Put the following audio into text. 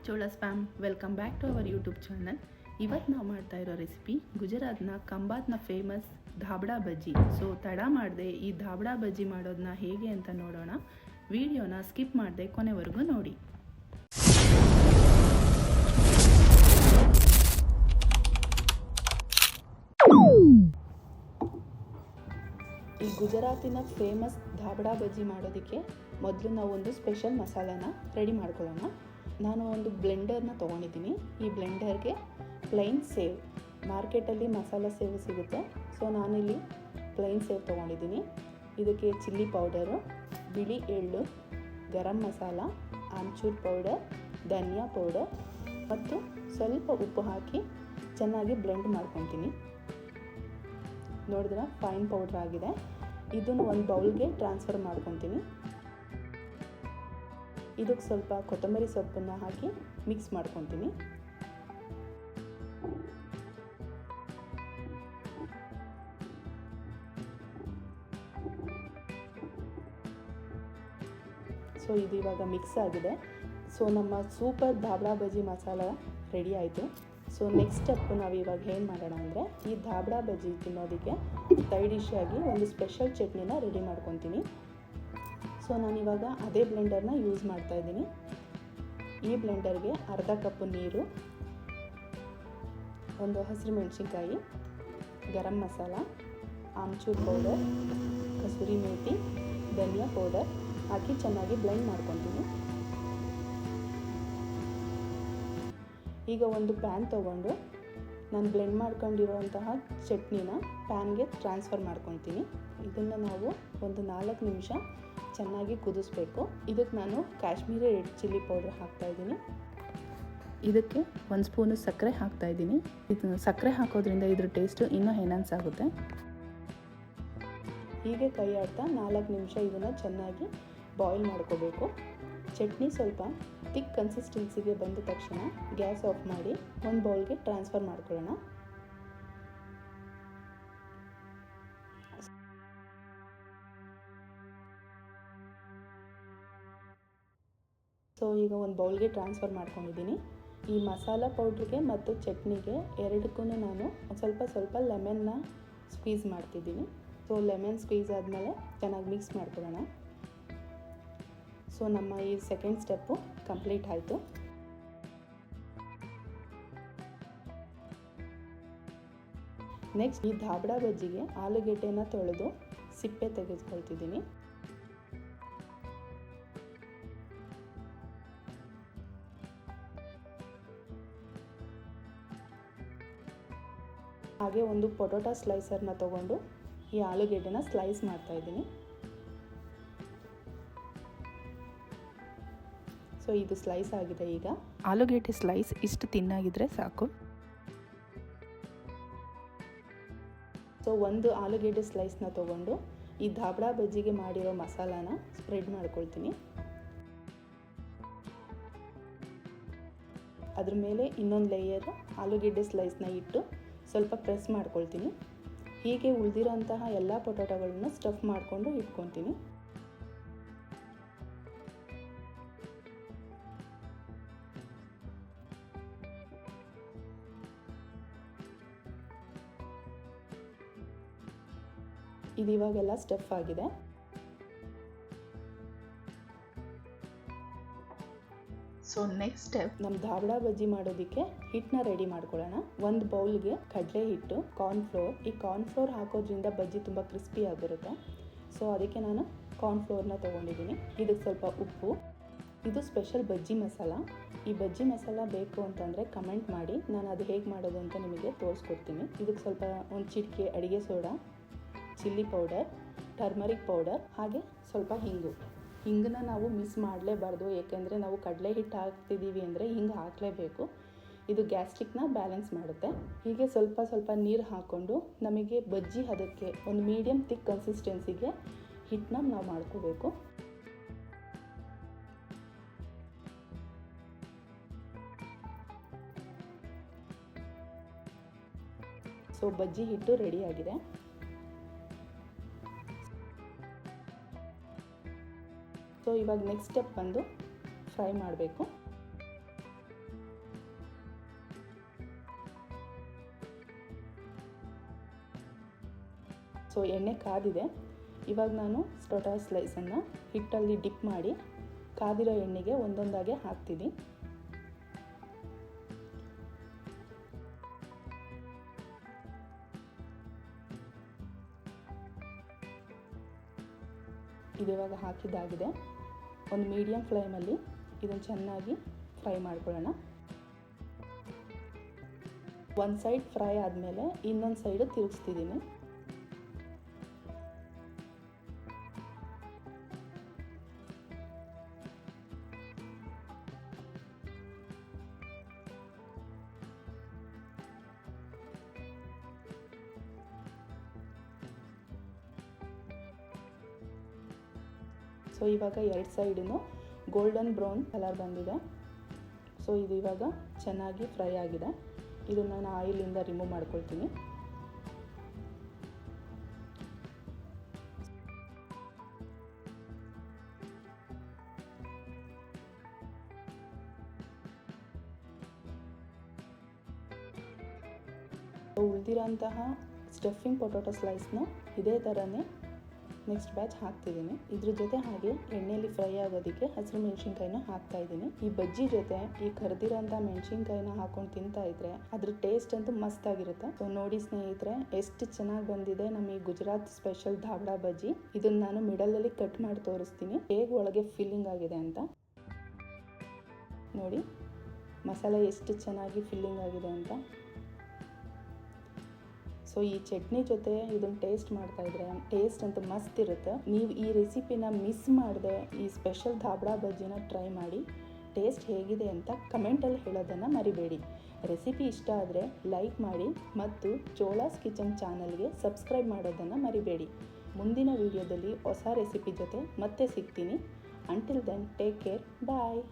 ಚೋಳ ಸ್ಪ್ಯಾಮ್ welcome back to our YouTube channel. ಇವತ್ತು ನಾವು ಮಾಡ್ತಾ ಇರೋ ರೆಸಿಪಿ ಗುಜರಾತ್ನ ಕಂಬಾತ್ನ ಫೇಮಸ್ ಧಾಬಡಾ ಬಜ್ಜಿ. ಸೊ ತಡ ಮಾಡದೆ ಈ ಧಾಬಡಾ ಬಜ್ಜಿ ಮಾಡೋದನ್ನ ಹೇಗೆ ಅಂತ ನೋಡೋಣ. ವಿಡಿಯೋನ ಸ್ಕಿಪ್ ಮಾಡದೆ ಕೊನೆವರೆಗೂ ನೋಡಿ. ಈ ಗುಜರಾತಿನ ಫೇಮಸ್ ಧಾಬಡಾ ಬಜ್ಜಿ ಮಾಡೋದಕ್ಕೆ ಮೊದಲು ನಾವು ಒಂದು ಸ್ಪೆಷಲ್ ಮಸಾಲಾನ ರೆಡಿ ಮಾಡ್ಕೊಳ್ಳೋಣ. ನಾನು ಒಂದು ಬ್ಲೆಂಡರ್ನ ತೊಗೊಂಡಿದ್ದೀನಿ. ಈ ಬ್ಲೆಂಡರ್ಗೆ ಪ್ಲೈನ್ ಸೇವ್, ಮಾರ್ಕೆಟಲ್ಲಿ ಮಸಾಲ ಸೇವ್ ಸಿಗುತ್ತೆ. ಸೊ ನಾನಿಲ್ಲಿ ಪ್ಲೈನ್ ಸೇವ್ ತೊಗೊಂಡಿದ್ದೀನಿ. ಇದಕ್ಕೆ ಚಿಲ್ಲಿ ಪೌಡರು, ಬಿಳಿ ಎಳ್ಳು, ಗರಂ ಮಸಾಲ, ಆಮ್ಚೂರ್ ಪೌಡರ್, ಧನಿಯಾ ಪೌಡರ್ ಮತ್ತು ಸ್ವಲ್ಪ ಉಪ್ಪು ಹಾಕಿ ಚೆನ್ನಾಗಿ ಬ್ಲೆಂಡ್ ಮಾಡ್ಕೊತೀನಿ. ನೋಡಿದ್ರೆ ಫೈನ್ ಪೌಡ್ರ್ ಆಗಿದೆ. ಇದನ್ನು ಒಂದು ಬೌಲ್ಗೆ ಟ್ರಾನ್ಸ್ಫರ್ ಮಾಡ್ಕೊತೀನಿ. ಇದಕ್ಕೆ ಸ್ವಲ್ಪ ಕೊತ್ತಂಬರಿ ಸೊಪ್ಪನ್ನು ಹಾಕಿ ಮಿಕ್ಸ್ ಮಾಡ್ಕೊತೀನಿ. ಸೊ ಇದು ಇವಾಗ ಮಿಕ್ಸ್ ಆಗಿದೆ. ಸೊ ನಮ್ಮ ಸೂಪರ್ ಧಾಬಡಾ ಬಜ್ಜಿ ಮಸಾಲ ರೆಡಿ ಆಯಿತು. ಸೊ ನೆಕ್ಸ್ಟ್ ಸ್ಟೆಪ್ ನಾವು ಇವಾಗ ಏನು ಮಾಡೋಣ ಅಂದರೆ, ಈ ಧಾಬಡಾ ಬಜ್ಜಿ ತಿನ್ನೋದಕ್ಕೆ ಸೈಡ್ ಡಿಶ್ ಆಗಿ ಒಂದು ಸ್ಪೆಷಲ್ ಚಟ್ನಿನ ರೆಡಿ ಮಾಡ್ಕೊತೀನಿ. ಸೊ ನಾನಿವಾಗ ಅದೇ ಬ್ಲೆಂಡರ್ನ ಯೂಸ್ ಮಾಡ್ತಾಯಿದ್ದೀನಿ. ಈ ಬ್ಲೆಂಡರ್ಗೆ ಅರ್ಧ ಕಪ್ಪು ನೀರು, ಒಂದು ಹಸಿರು ಮೆಣಸಿನ್ಕಾಯಿ, ಗರಂ ಮಸಾಲ, ಆಮ್ಚೂರ್ ಪೌಡರ್, ಕಸೂರಿ ಮೇಥಿ, ಧನಿಯಾ ಪೌಡರ್ ಹಾಕಿ ಚೆನ್ನಾಗಿ ಬ್ಲೆಂಡ್ ಮಾಡ್ಕೊತೀನಿ. ಈಗ ಒಂದು ಪ್ಯಾನ್ ತೊಗೊಂಡು ನಾನು ಬ್ಲೆಂಡ್ ಮಾಡ್ಕೊಂಡಿರುವಂತಹ ಚಟ್ನಿನ ಪ್ಯಾನ್ಗೆ ಟ್ರಾನ್ಸ್ಫರ್ ಮಾಡ್ಕೊತೀನಿ. ಇದನ್ನು ನಾವು ಒಂದು 4 ನಿಮಿಷ ಚೆನ್ನಾಗಿ ಕುದಿಸ್ಬೇಕು. ಇದಕ್ಕೆ ನಾನು ಕಾಶ್ಮೀರಿ ರೆಡ್ ಚಿಲ್ಲಿ ಪೌಡರ್ ಹಾಕ್ತಾಯಿದ್ದೀನಿ. ಇದಕ್ಕೆ 1 ಸ್ಪೂನು ಸಕ್ಕರೆ ಹಾಕ್ತಾಯಿದ್ದೀನಿ. ಇದು ಸಕ್ಕರೆ ಹಾಕೋದ್ರಿಂದ ಇದ್ರ ಟೇಸ್ಟು ಇನ್ನೂ ಎನ್ಹಾನ್ಸ್ ಆಗುತ್ತೆ. ಹೀಗೆ ಕೈ ಆಡ್ತಾ 4 ನಿಮಿಷ ಇದನ್ನು ಚೆನ್ನಾಗಿ ಬಾಯ್ಲ್ ಮಾಡ್ಕೋಬೇಕು. ಚಟ್ನಿ ಸ್ವಲ್ಪ ಥಿಕ್ ಕನ್ಸಿಸ್ಟೆನ್ಸಿಗೆ ಬಂದ ತಕ್ಷಣ ಗ್ಯಾಸ್ ಆಫ್ ಮಾಡಿ ಒಂದು ಬೌಲ್ಗೆ ಟ್ರಾನ್ಸ್ಫರ್ ಮಾಡ್ಕೊಳ್ಳೋಣ. ಸೊ ಈಗ ಒಂದು ಬೌಲ್ಗೆ ಟ್ರಾನ್ಸ್ಫರ್ ಮಾಡ್ಕೊಂಡಿದ್ದೀನಿ. ಈ ಮಸಾಲ ಪೌಡ್ರಿಗೆ ಮತ್ತು ಚಟ್ನಿಗೆ ಎರಡಕ್ಕೂ ನಾನು ಸ್ವಲ್ಪ ಲೆಮನ್ನ ಸ್ಕ್ವೀಸ್ ಮಾಡ್ತಿದ್ದೀನಿ. ಸೊ ಲೆಮನ್ ಸ್ಕ್ವೀಸ್ ಆದಮೇಲೆ ಚೆನ್ನಾಗಿ ಮಿಕ್ಸ್ ಮಾಡ್ಕೊಳ್ಳೋಣ. ಸೊ ನಮ್ಮ ಈ ಸೆಕೆಂಡ್ ಸ್ಟೆಪ್ಪು ಕಂಪ್ಲೀಟ್ ಆಯಿತು. ನೆಕ್ಸ್ಟ್ ಈ ಧಾಬಡಾ ಬಜ್ಜಿಗೆ ಆಲೂಗೆಡ್ಡೆನ ತೊಳೆದು ಸಿಪ್ಪೆ ತೆಗೆದುಕೊಳ್ತಿದ್ದೀನಿ. ಹಾಗೆ ಒಂದು ಪೊಟೊಟೊ ಸ್ಲೈಸರ್ನ ತೊಗೊಂಡು ಈ ಆಲೂಗೆಡ್ಡೆನ ಸ್ಲೈಸ್ ಮಾಡ್ತಾಯಿದ್ದೀನಿ. ಸೊ ಇದು ಸ್ಲೈಸ್ ಆಗಿದೆ. ಈಗ ಆಲೂಗೆಡ್ಡೆ ಸ್ಲೈಸ್ ಇಷ್ಟು ತಿನ್ನಾಗಿದ್ರೆ ಸಾಕು. ಸೊ ಒಂದು ಆಲೂಗೆಡ್ಡೆ ಸ್ಲೈಸ್ನ ತೊಗೊಂಡು ಈ ಧಾಬಡಾ ಬಜ್ಜಿಗೆ ಮಾಡಿರೋ ಮಸಾಲಾನ ಸ್ಪ್ರೆಡ್ ಮಾಡ್ಕೊಳ್ತೀನಿ. ಅದ್ರ ಮೇಲೆ ಇನ್ನೊಂದು ಲೇಯರ್ ಆಲೂಗೆಡ್ಡೆ ಸ್ಲೈಸ್ನ ಇಟ್ಟು ಸ್ವಲ್ಪ ಪ್ರೆಸ್ ಮಾಡ್ಕೊಳ್ತೀನಿ. ಹೀಗೆ ಉಳಿದಿರೋಂತಹ ಎಲ್ಲ ಪೊಟೊಟೊಗಳನ್ನು ಸ್ಟಫ್ ಮಾಡಿಕೊಂಡು ಇಟ್ಕೊತೀನಿ. ಇದು ಇವಾಗೆಲ್ಲ ಸ್ಟಫ್ ಆಗಿದೆ. ಸೊ ನೆಕ್ಸ್ಟ್ ಸ್ಟೆಪ್, ನಮ್ಮ ಧಾಬಡಾ ಬಜ್ಜಿ ಮಾಡೋದಕ್ಕೆ ಹಿಟ್ಟನ್ನ ರೆಡಿ ಮಾಡ್ಕೊಳ್ಳೋಣ. ಒಂದು ಬೌಲ್ಗೆ ಕಡಲೆ ಹಿಟ್ಟು, ಕಾರ್ನ್ಫ್ಲೋರ್. ಈ ಕಾರ್ನ್ಫ್ಲೋರ್ ಹಾಕೋದ್ರಿಂದ ಬಜ್ಜಿ ತುಂಬ ಕ್ರಿಸ್ಪಿ ಆಗಿರುತ್ತೆ. ಸೊ ಅದಕ್ಕೆ ನಾನು ಕಾರ್ನ್ಫ್ಲೋರ್ನ ತೊಗೊಂಡಿದ್ದೀನಿ. ಇದಕ್ಕೆ ಸ್ವಲ್ಪ ಉಪ್ಪು. ಇದು ಸ್ಪೆಷಲ್ ಬಜ್ಜಿ ಮಸಾಲ. ಈ ಬಜ್ಜಿ ಮಸಾಲ ಬೇಕು ಅಂತಂದರೆ ಕಮೆಂಟ್ ಮಾಡಿ, ನಾನು ಅದು ಹೇಗೆ ಮಾಡೋದು ಅಂತ ನಿಮಗೆ ತೋರಿಸ್ಕೊಡ್ತೀನಿ. ಇದಕ್ಕೆ ಸ್ವಲ್ಪ ಒಂದು ಚಿಟಿಕೆ ಅಡುಗೆ soda, chilli powder, turmeric powder, ಹಾಗೆ ಸ್ವಲ್ಪ ಹಿಂಗನ್ನ ನಾವು ಮಿಸ್ ಮಾಡಲೇಬಾರ್ದು. ಏಕೆಂದರೆ ನಾವು ಕಡಲೆ ಹಿಟ್ಟು ಹಾಕ್ತಿದ್ದೀವಿ ಅಂದರೆ ಹಿಂಗೆ ಹಾಕಲೇಬೇಕು. ಇದು ಗ್ಯಾಸ್ಟ್ರಿಕ್ನ ಬ್ಯಾಲೆನ್ಸ್ ಮಾಡುತ್ತೆ. ಹೀಗೆ ಸ್ವಲ್ಪ ನೀರು ಹಾಕ್ಕೊಂಡು ನಮಗೆ ಬಜ್ಜಿ ಅದಕ್ಕೆ ಒಂದು ಮೀಡಿಯಮ್ ಥಿಕ್ ಕನ್ಸಿಸ್ಟೆನ್ಸಿಗೆ ಹಿಟ್ಟನ್ನ ನಾವು ಮಾಡ್ಕೋಬೇಕು. ಸೊ ಬಜ್ಜಿ ಹಿಟ್ಟು ರೆಡಿಯಾಗಿದೆ. ಸೊ ಇವಾಗ ನೆಕ್ಸ್ಟ್ ಸ್ಟೆಪ್ ಬಂದು ಫ್ರೈ ಮಾಡಬೇಕು. ಸೊ ಎಣ್ಣೆ ಕಾದಿದೆ. ಇವಾಗ ನಾನು ಪೊಟ್ಯಾಟೊ ಸ್ಲೈಸನ್ನು ಹಿಟ್ಟಲ್ಲಿ ಡಿಪ್ ಮಾಡಿ ಕಾದಿರೋ ಎಣ್ಣೆಗೆ ಒಂದೊಂದಾಗೆ ಹಾಕ್ತೀನಿ. ಇದಿವಾಗ ಹಾಕಿದ್ದಾಗಿದೆ. ಒಂದು ಮೀಡಿಯಮ್ ಫ್ಲೇಮಲ್ಲಿ ಇದನ್ನು ಚೆನ್ನಾಗಿ ಫ್ರೈ ಮಾಡ್ಕೊಳ್ಳೋಣ. ಒಂದು ಸೈಡ್ ಫ್ರೈ ಆದಮೇಲೆ ಇನ್ನೊಂದು ಸೈಡು ತಿರುಗಿಸ್ತಿದ್ದೀನಿ. ಸೊ ಇವಾಗ ಎರಡು ಸೈಡೂ ಗೋಲ್ಡನ್ ಬ್ರೌನ್ ಕಲರ್ ಬಂದಿದೆ. ಸೊ ಇದು ಇವಾಗ ಚೆನ್ನಾಗಿ ಫ್ರೈ ಆಗಿದೆ. ಇದನ್ನು ನಾನು ಆಯಿಲಿಂದ ರಿಮೂವ್ ಮಾಡ್ಕೊಳ್ತೀನಿ. ಉಳಿದಿರೋಂತಹ ಸ್ಟಫಿಂಗ್ ಪೊಟ್ಯಾಟೊ ಸ್ಲೈಸ್ನ ಇದೇ ಥರನೇ ನೆಕ್ಸ್ಟ್ ಬ್ಯಾಚ್ ಹಾಕ್ತಿದ್ದೀನಿ. ಇದ್ರ ಜೊತೆ ಹಾಗೆ ಎಣ್ಣೆಯಲ್ಲಿ ಫ್ರೈ ಆಗೋದಕ್ಕೆ ಹಸಿರು ಮೆಣಸಿನ್ಕಾಯಿನ ಹಾಕ್ತಾ ಇದ್ದೀನಿ. ಈ ಬಜ್ಜಿ ಜೊತೆ ಈ ಕರ್ದಿರೋಂಥ ಮೆಣಸಿನ್ಕಾಯಿನ ಹಾಕೊಂಡು ತಿಂತಾ ಇದ್ರೆ ಅದ್ರ ಟೇಸ್ಟ್ ಅಂತೂ ಮಸ್ತ್ ಆಗಿರುತ್ತೆ. ಸೊ ನೋಡಿ ಸ್ನೇಹಿತರೆ, ಎಷ್ಟು ಚೆನ್ನಾಗಿ ಬಂದಿದೆ ನಮ್ಮ ಈ ಗುಜರಾತ್ ಸ್ಪೆಷಲ್ ಧಾಬಡಾ ಬಜ್ಜಿ. ಇದನ್ನ ನಾನು ಮಿಡಲಲ್ಲಿ ಕಟ್ ಮಾಡಿ ತೋರಿಸ್ತೀನಿ ಹೇಗೆ ಒಳಗೆ ಫಿಲ್ಲಿಂಗ್ ಆಗಿದೆ ಅಂತ. ನೋಡಿ ಮಸಾಲೆ ಎಷ್ಟು ಚೆನ್ನಾಗಿ ಫಿಲ್ಲಿಂಗ್ ಆಗಿದೆ ಅಂತ. ಸೊ ಈ ಚಟ್ನಿ ಜೊತೆ ಇದನ್ನು ಟೇಸ್ಟ್ ಮಾಡ್ತಾ ಇದ್ರೆ ಟೇಸ್ಟ್ ಅಂತೂ ಮಸ್ತ್ ಇರುತ್ತೆ. ನೀವು ಈ ರೆಸಿಪಿನ ಮಿಸ್ ಮಾಡದೆ ಈ ಸ್ಪೆಷಲ್ ಧಾಬಡಾ ಬಜ್ಜಿನ ಟ್ರೈ ಮಾಡಿ ಟೇಸ್ಟ್ ಹೇಗಿದೆ ಅಂತ ಕಮೆಂಟಲ್ಲಿ ಹೇಳೋದನ್ನು ಮರಿಬೇಡಿ. ರೆಸಿಪಿ ಇಷ್ಟ ಆದರೆ ಲೈಕ್ ಮಾಡಿ ಮತ್ತು ಜೋಳಾಸ್ ಕಿಚನ್ ಚಾನಲ್ಗೆ ಸಬ್ಸ್ಕ್ರೈಬ್ ಮಾಡೋದನ್ನು ಮರಿಬೇಡಿ. ಮುಂದಿನ ವಿಡಿಯೋದಲ್ಲಿ ಹೊಸ ರೆಸಿಪಿ ಜೊತೆ ಮತ್ತೆ ಸಿಗ್ತೀನಿ. ಅಂಟಿಲ್ ದೆನ್ ಟೇಕ್ ಕೇರ್, ಬಾಯ್.